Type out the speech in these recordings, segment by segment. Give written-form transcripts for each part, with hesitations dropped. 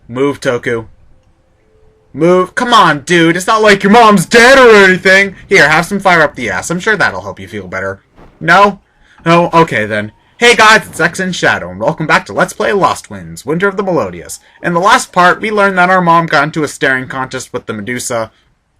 Move, Toku. Move. Come on, dude. It's not like your mom's dead or anything. Here, have some fire up the ass. I'm sure that'll help you feel better. No? No? Okay, then. Hey guys, it's ExandShadow, and welcome back to Let's Play LostWinds, Winter of the Melodias. In the last part, we learned that our mom got into a staring contest with the Medusa,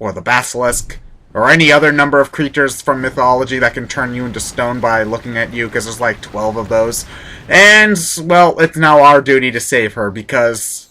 or the Basilisk, or any other number of creatures from mythology that can turn you into stone by looking at you, because there's like 12 of those. And, well, it's now our duty to save her, because,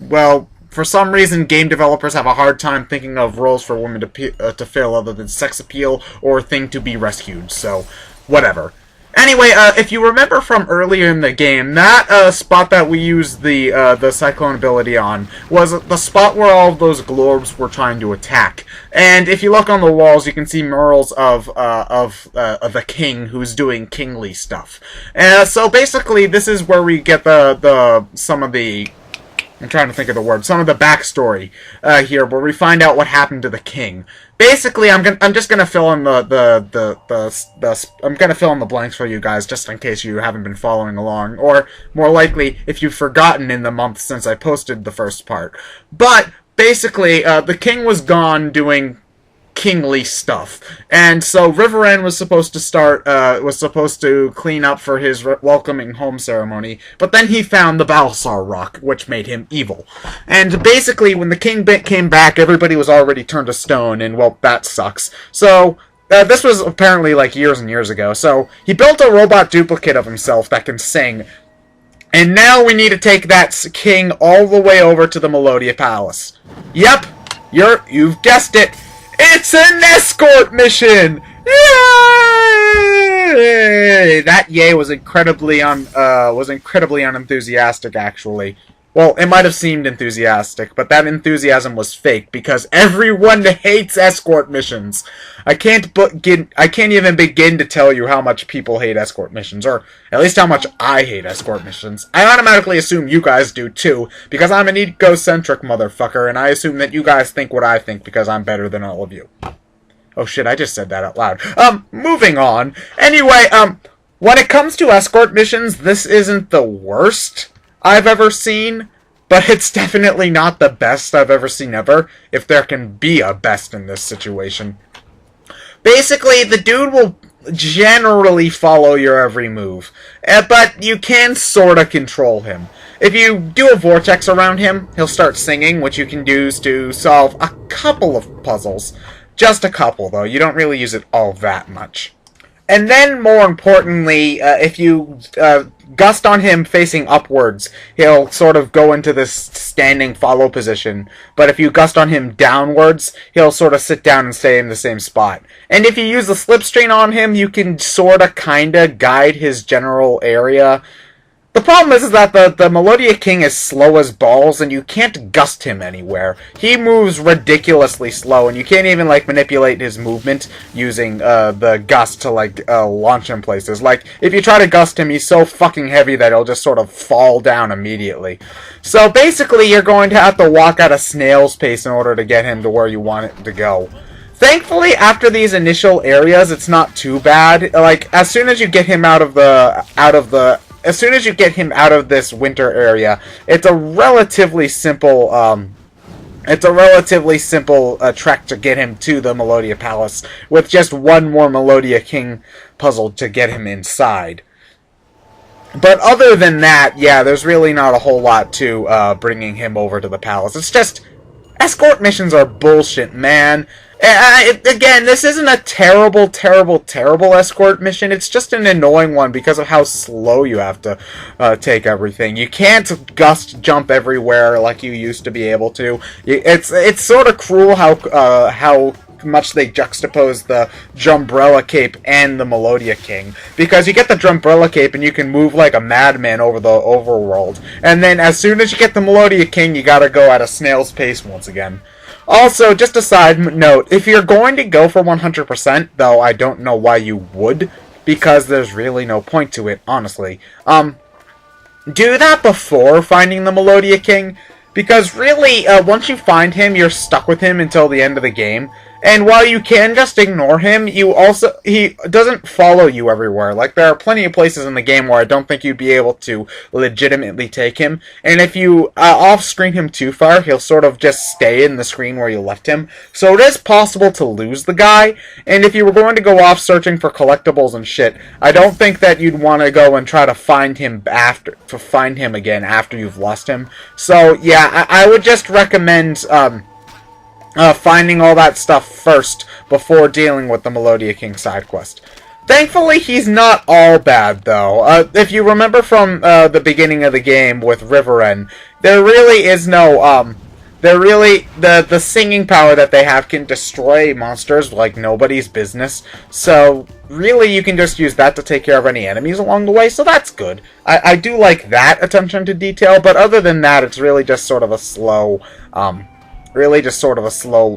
well, for some reason, game developers have a hard time thinking of roles for women to fill other than sex appeal or thing to be rescued, so whatever. Anyway, if you remember from earlier in the game, that spot that we used the Cyclone ability on was the spot where all of those globes were trying to attack. And if you look on the walls, you can see murals of the king who's doing kingly stuff. So basically, this is where we get some of the... I'm trying to think of the word. Some of the backstory here, where we find out what happened to the king. Basically, I'm just gonna fill in I'm gonna fill in the blanks for you guys, just in case you haven't been following along, or more likely, if you've forgotten in the month since I posted the first part. But basically, the king was gone doing kingly stuff, and so Riverend was supposed to clean up for his welcoming home ceremony, but then he found the Balsar rock, which made him evil. And basically, when the king came back, everybody was already turned to stone, and well, that sucks. So this was apparently like years and years ago. So he built a robot duplicate of himself that can sing. And now we need to take that king all the way over to the Melodia Palace. Yep, you've guessed it. It's an escort mission! Yay! That yay was incredibly unenthusiastic, actually. Well, it might have seemed enthusiastic, but that enthusiasm was fake, because everyone hates escort missions. I can't even begin to tell you how much people hate escort missions, or at least how much I hate escort missions. I automatically assume you guys do too, because I'm an egocentric motherfucker, and I assume that you guys think what I think because I'm better than all of you. Oh shit, I just said that out loud. Moving on. Anyway, when it comes to escort missions, this isn't the worst I've ever seen, but it's definitely not the best I've ever seen ever, if there can be a best in this situation. Basically, the dude will generally follow your every move, but you can sorta control him. If you do a vortex around him, he'll start singing, which you can use to solve a couple of puzzles. Just a couple, though. You don't really use it all that much. And then, more importantly, if you gust on him facing upwards, he'll sort of go into this standing follow position. But if you gust on him downwards, he'll sort of sit down and stay in the same spot. And if you use the slipstream on him, you can sort of kinda guide his general area. The problem is that the Melodia King is slow as balls, and you can't gust him anywhere. He moves ridiculously slow, and you can't even, like, manipulate his movement using the gust to, like, launch him places. Like, if you try to gust him, he's so fucking heavy that he'll just sort of fall down immediately. So basically, you're going to have to walk at a snail's pace in order to get him to where you want it to go. Thankfully, after these initial areas, it's not too bad. Like, as soon as you get him out of this winter area, it's a relatively simple trek to get him to the Melodia Palace, with just one more Melodia King puzzle to get him inside. But other than that, yeah, there's really not a whole lot to bringing him over to the palace. It's just, escort missions are bullshit, man. Again, this isn't a terrible escort mission. It's just an annoying one because of how slow you have to take everything. You can't gust jump everywhere like you used to be able to. It's sort of cruel how much they juxtapose the Drumbrella Cape and the Melodia King. Because you get the Drumbrella Cape and you can move like a madman over the overworld. And then as soon as you get the Melodia King, you gotta go at a snail's pace once again. Also, just a side note, if you're going to go for 100%, though I don't know why you would, because there's really no point to it, honestly, do that before finding the Melodia King, because really, once you find him, you're stuck with him until the end of the game, And while you can just ignore him, he doesn't follow you everywhere. Like, there are plenty of places in the game where I don't think you'd be able to legitimately take him. And if you off-screen him too far, he'll sort of just stay in the screen where you left him. So it is possible to lose the guy. And if you were going to go off searching for collectibles and shit, I don't think that you'd want to go and try to find him again after you've lost him. So yeah, I would just recommend finding all that stuff first before dealing with the Melodia King side quest. Thankfully, he's not all bad, though. If you remember from the beginning of the game with Riverin, there really is no, the singing power that they have can destroy monsters like nobody's business. So, really, you can just use that to take care of any enemies along the way, so that's good. I do like that attention to detail, but other than that, it's really just sort of a slow,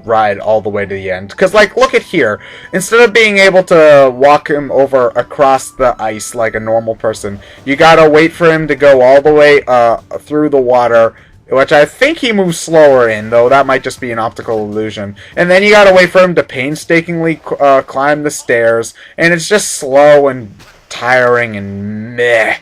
ride all the way to the end. Because, like, look at here. Instead of being able to walk him over across the ice like a normal person, you gotta wait for him to go all the way through the water, which I think he moves slower in, though that might just be an optical illusion. And then you gotta wait for him to painstakingly climb the stairs, and it's just slow and tiring and meh.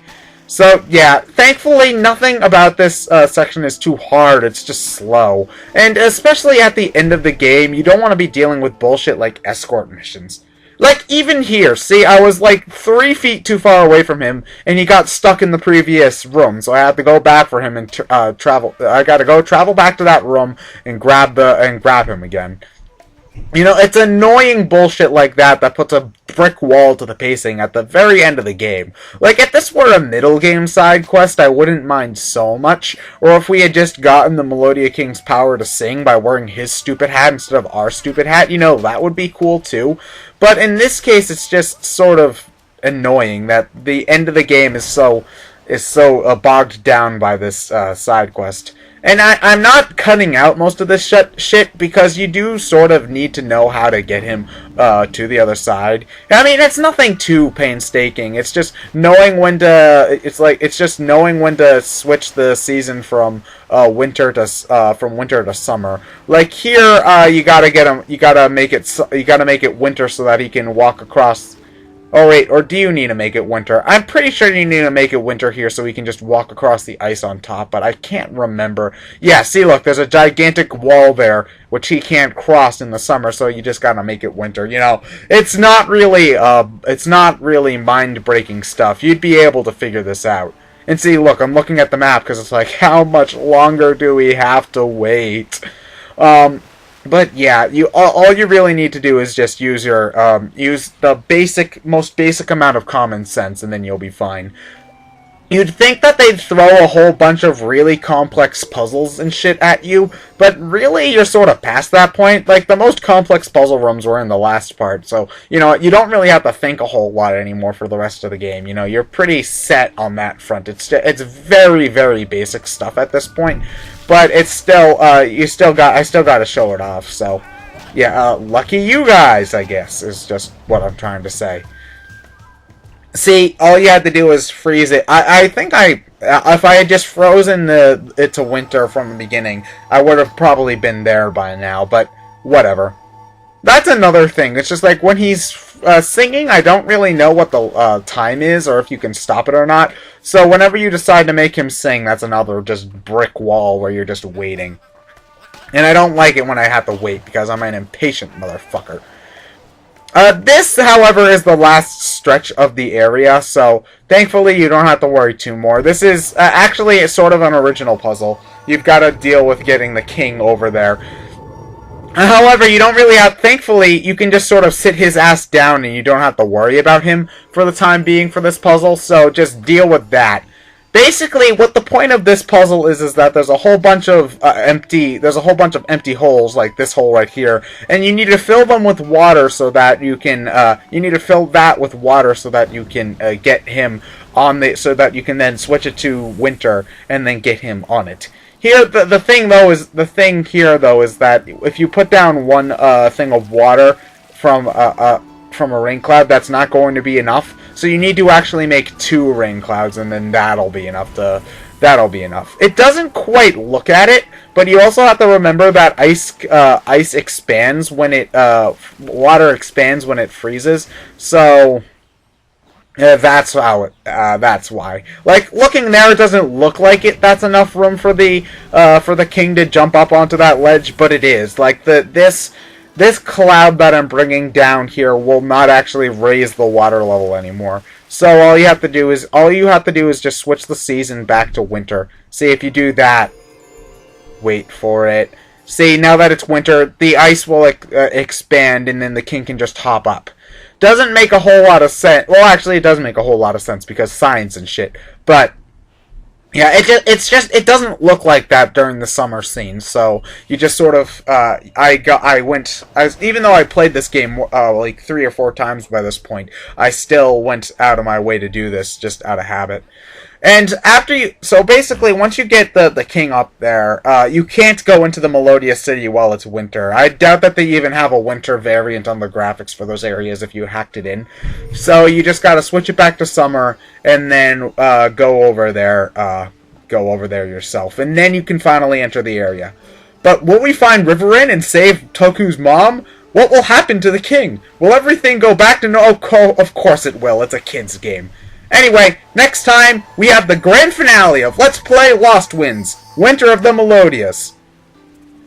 So, yeah, thankfully nothing about this section is too hard, it's just slow. And especially at the end of the game, you don't want to be dealing with bullshit like escort missions. Like, even here, see, I was like 3 feet too far away from him, and he got stuck in the previous room, so I had to go back for him and travel back to that room and grab him again. You know, it's annoying bullshit like that that puts a brick wall to the pacing at the very end of the game. Like, if this were a middle game side quest, I wouldn't mind so much. Or if we had just gotten the Melodia King's power to sing by wearing his stupid hat instead of our stupid hat, you know, that would be cool too. But in this case, it's just sort of annoying that the end of the game is so bogged down by this side quest. And I'm not cutting out most of this shit because you do sort of need to know how to get him to the other side. I mean, it's nothing too painstaking. It's just knowing when to. It's just knowing when to switch the season from winter to summer. Like here, you gotta get him. You gotta make it winter so that he can walk across. Oh wait, or do you need to make it winter? I'm pretty sure you need to make it winter here so we can just walk across the ice on top, but I can't remember. Yeah, see look, there's a gigantic wall there, which he can't cross in the summer, so you just gotta make it winter. You know, it's not really mind-breaking stuff. You'd be able to figure this out. And see, look, I'm looking at the map because it's like, how much longer do we have to wait? But yeah, all you really need to do is just use your use the most basic amount of common sense, and then you'll be fine. You'd think that they'd throw a whole bunch of really complex puzzles and shit at you, but really you're sort of past that point. Like, the most complex puzzle rooms were in the last part, so, you know, you don't really have to think a whole lot anymore for the rest of the game. You know, you're pretty set on that front. It's very, very basic stuff at this point, but it's still, I still gotta show it off, so, yeah, lucky you guys, I guess, is just what I'm trying to say. See, all you had to do was freeze it. I think if I had just frozen it to winter from the beginning, I would have probably been there by now, but whatever. That's another thing. It's just like when he's singing, I don't really know what the time is or if you can stop it or not. So whenever you decide to make him sing, that's another just brick wall where you're just waiting. And I don't like it when I have to wait because I'm an impatient motherfucker. This, however, is the last stretch of the area, so thankfully you don't have to worry too more. This is actually sort of an original puzzle. You've got to deal with getting the king over there. However, you don't really have... Thankfully, you can just sort of sit his ass down and you don't have to worry about him for the time being for this puzzle, so just deal with that. Basically, what the point of this puzzle is that there's a whole bunch of empty holes, like this hole right here, and you need to fill them with water so that you can, get him on so that you can then switch it to winter and then get him on it. Here, the thing here is that if you put down one thing of water from a rain cloud, that's not going to be enough. So you need to actually make 2 rain clouds, and then that'll be enough. It doesn't quite look at it, but you also have to remember that ice expands when it water expands when it freezes. So that's how that's why. Like, looking there, it doesn't look like that's enough room for the king to jump up onto that ledge, but it is. Like, this cloud that I'm bringing down here will not actually raise the water level anymore. So all you have to do is just switch the season back to winter. See, if you do that, wait for it. See, now that it's winter, the ice will expand, and then the king can just hop up. Doesn't make a whole lot of sense. Well, actually, it does make a whole lot of sense because science and shit. But yeah, it doesn't look like that during the summer scene. So you just sort of even though I played this game like 3 or 4 times by this point, I still went out of my way to do this just out of habit. And so basically, once you get the king up there, you can't go into the Melodias city while it's winter. I doubt that they even have a winter variant on the graphics for those areas if you hacked it in. So you just gotta switch it back to summer, and then go over there yourself, and then you can finally enter the area. But will we find Riverin and save Toku's mom? What will happen to the king? Will everything go back to normal? Of course it will. It's a kid's game. Anyway, next time, we have the grand finale of Let's Play LostWinds, Winter of the Melodias.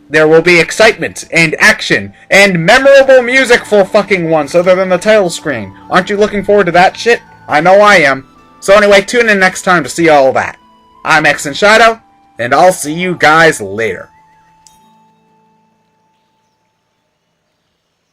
There will be excitement, and action, and memorable music for fucking once, other than the title screen. Aren't you looking forward to that shit? I know I am. So anyway, tune in next time to see all that. I'm ExandShadow, and I'll see you guys later.